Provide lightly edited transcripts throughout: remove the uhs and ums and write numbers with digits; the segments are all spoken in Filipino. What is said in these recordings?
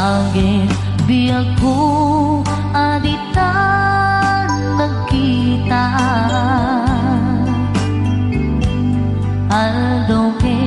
Agit biyag ko aditan nagkita Aldo ke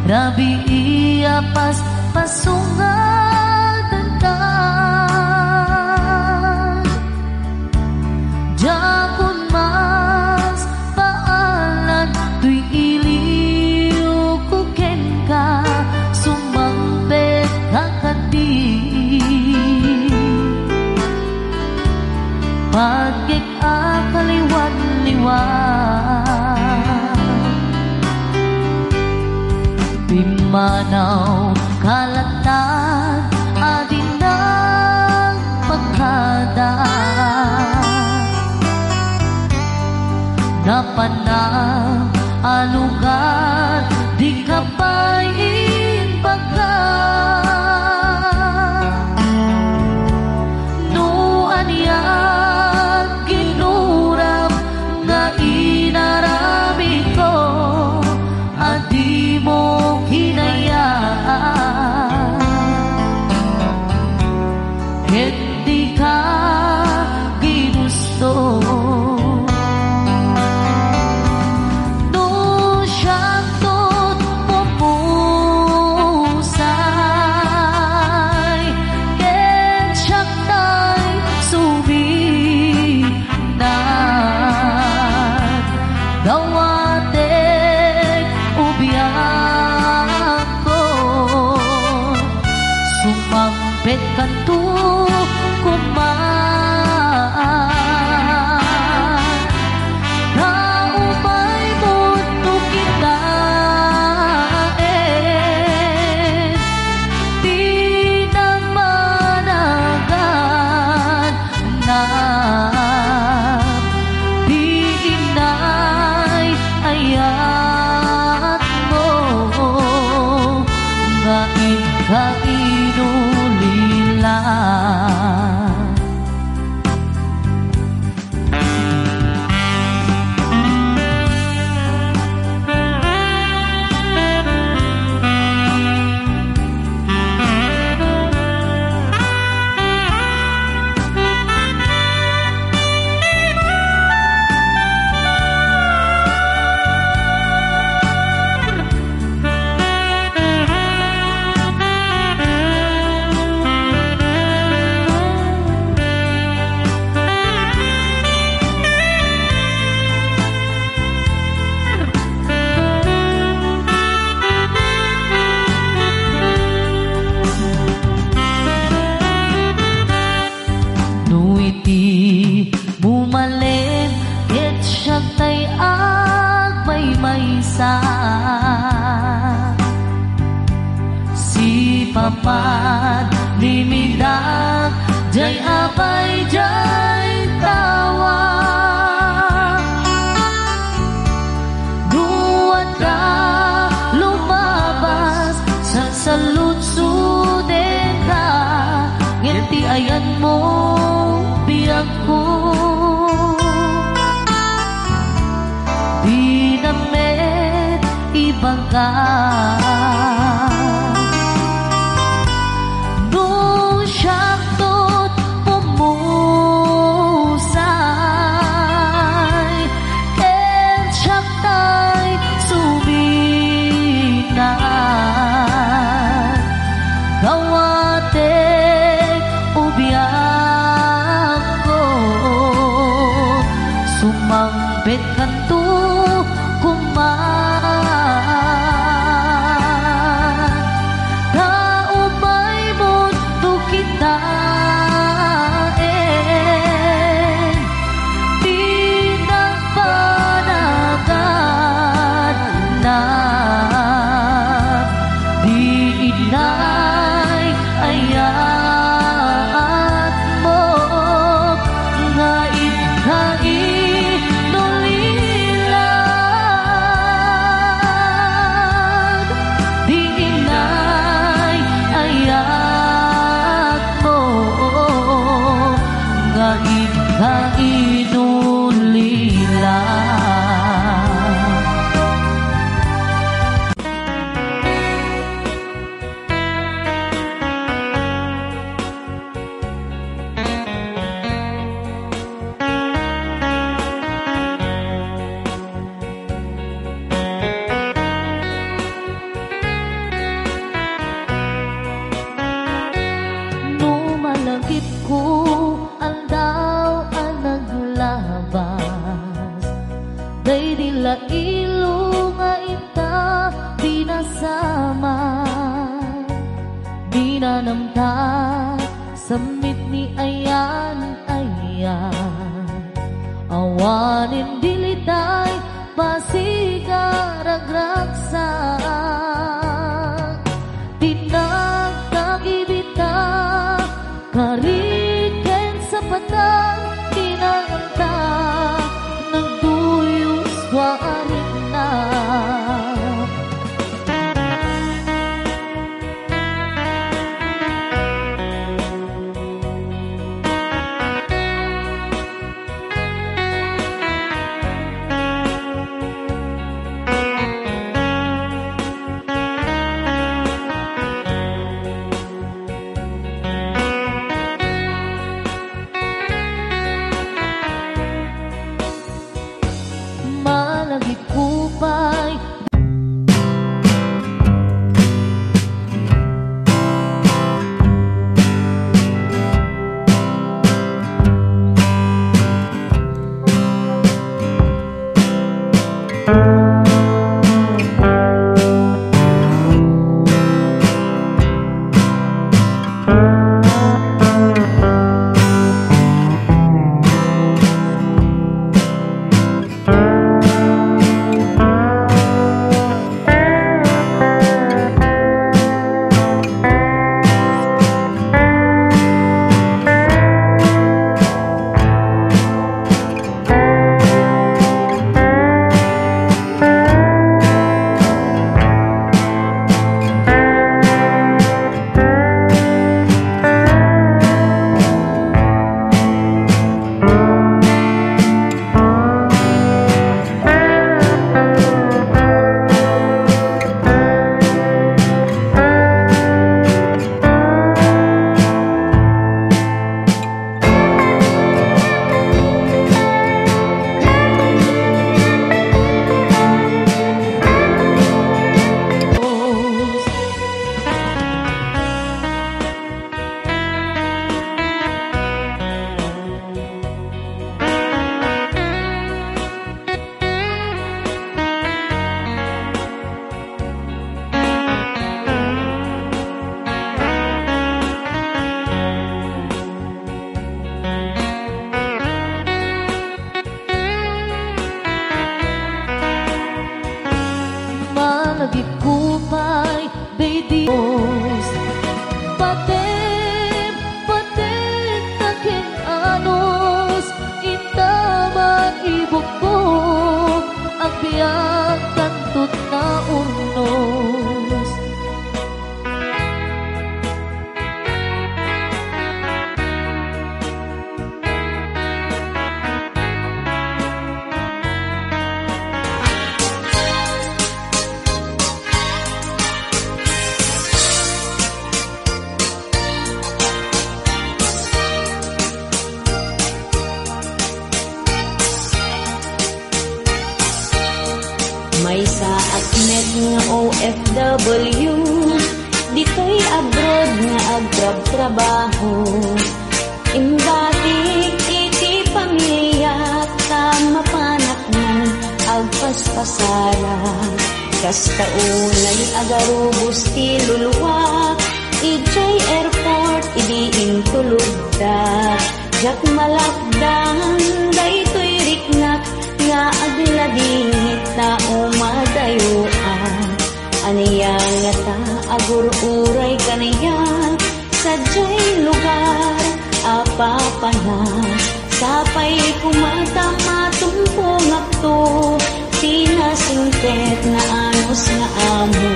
rabi iya pas pasungatan ka Jakun mas paalan tuy iliw kuken ka Sumangpet kakadi Pagkik akaliwan-liwan Bimanaw kalatan adin ng pagkada Napanang alugat di kapain pagka Nuan yan ginuram nga inarami ko Adi mo hinayaan Hindi ka ginusto Sumampet kanto kumaan Na umay mundo kita Di nang managan na Di inay ayat mo Nga inulila Bumalin, ket siyag tay agmay-maysa Si papat limidag, jay apay, jay tawa Duwan ka lumabas, sa salutsuden ka Ngiti ayan mo biyag ko Binamet ibang ka Nung siyaktot pumusay And siyaktay suminan Gawatek ubiyag Sumampet kanto kumaan Na umay mundo kita Di nagpanagan na Di inay ayat mo Nga inulila Malagkit ko andaw ang naglabas, day dila ilo nga ita binasama, binanamta samit ni ayan awanin dilitay pasigaragraksak, tinagkagibita kariken sa patang kinanganta, nagduyos warin na. Malagip ko pa'y malagip ko pa'y Dios, patem takin anos, itaman ibog ko ang biyang kantut na urnos. May sa aknet nga OFW, dito'y abroad nga agtrab-trabaho. Imbatik iti pamilya, tamapanak ng agpaspasara. Kastaunay agarubos ti luluwak, ijay airport idiin tulugda. Jak malakdan, dayto'y riknak, nga agladingit na umadayuan. Aniyan nga ta agur-uray kanayan, sadyay lugar apapana. Sapay kumata matumpong akto, sinasingket na anos nga amo.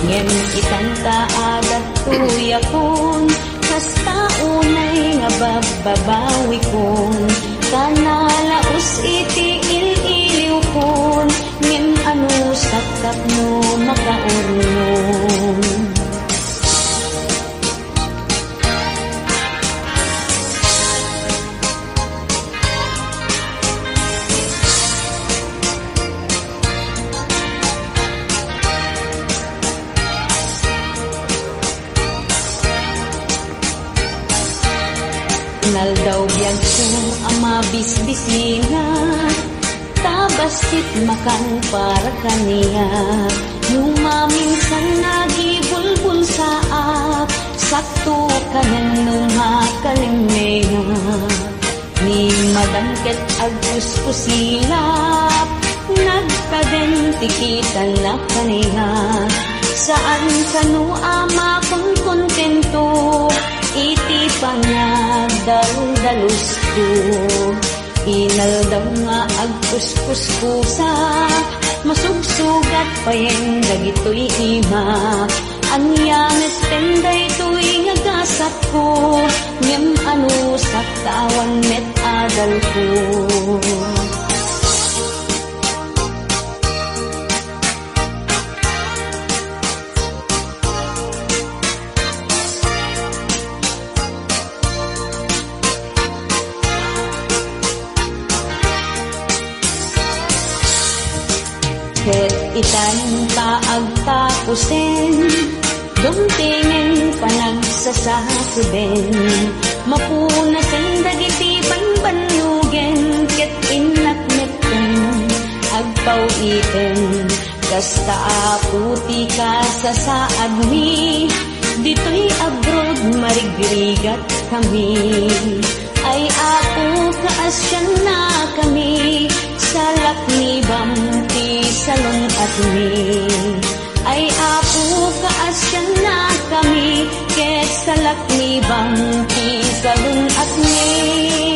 Ngem itanta agat tuyakon, kasta unay nga bababawi kon. Kanalaos iti il-iliw kon, ngem ano sakap no makaurnon. Naldaw biyag ko ang mabisbisina, tabasit makan para kaniya. Nung maminsan nagibulbul sa sakto ka nung makalimaya. Ni madangket agpuspusilap, nagkadentikitan na kaniya. Saan kanu ama kong kontento, iti pangagdalus ko. Inaldaw nga agpuskuskusa, masugsugat pa yung dagito'y ima. Ang yamet tenday to'y ngagasat ko, ngem ano sa tawan met adal ko. Ket itan taagtapusin, dumtingin panagsasasuben. Mapunasan dagiti banbanugen, ket inakmeten agpawiiten. Kasta aputi ka sa saadmi, dito'y abroad marigrigat kami. Ay apo kaasyan na kami, salak ni bamti salon at mi. Ay apo kaasyan na kami, ket salak ni bamti salon at mi.